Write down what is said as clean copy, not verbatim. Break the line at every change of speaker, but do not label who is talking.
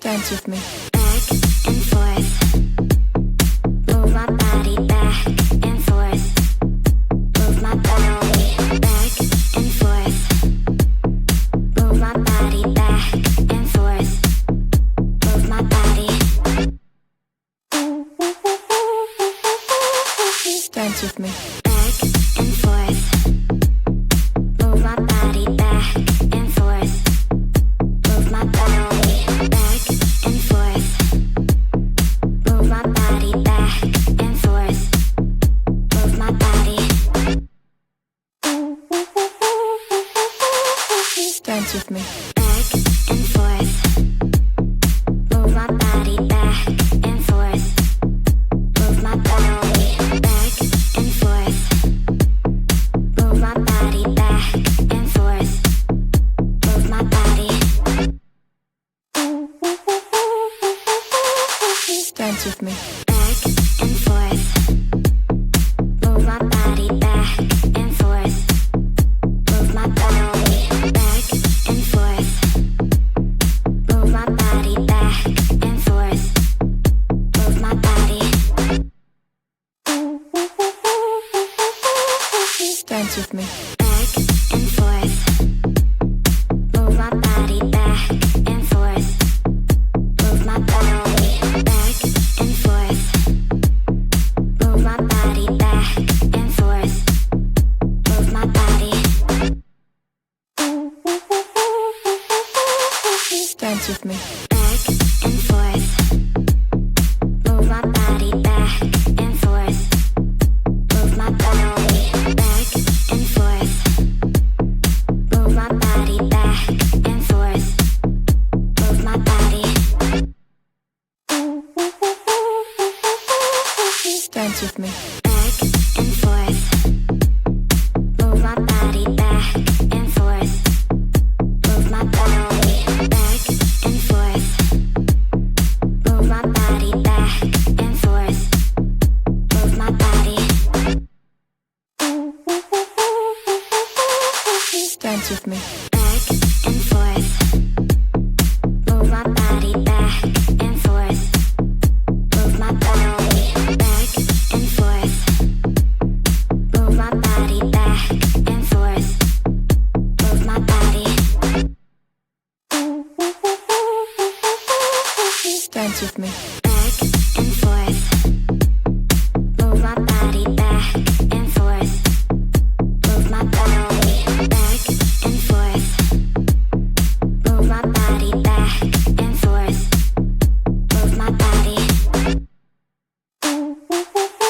Dance with me.
Back and forth. Move my body back and forth. Move my body back and forth. Move my body back and forth. Move my body.
Dance with me.
Back and forth. Move my body back and forth. Move my body back and forth. Move my body back and forth. Move my body.
Dance with me.
Back and forth. Move my body back and forth. Move my body back and forth. Move my body back and forth. Move my body.
Dance with me.
Back and forth. Move my body back and forth. Move my body back and forth. Move my body back and forth. Move my body.
Dance with me.
Back and forth. Move my body back and forth. Move my body back and forth. Move my body back and forth. Move my body.
Dance with me.
Back and forth. Move my body back and forth. Move my body back and forth. Move my body back and forth. Move my body.
Dance with me.
Back and forth. Move my body back and forth. Move my body back and forth. Move my body back and forth. Move my body.
Dance with me.
Back and forth. Move my body back and forth. Move my body back and forth. Move my body back and forth. Move my body.
Dance with me.
Back and forth.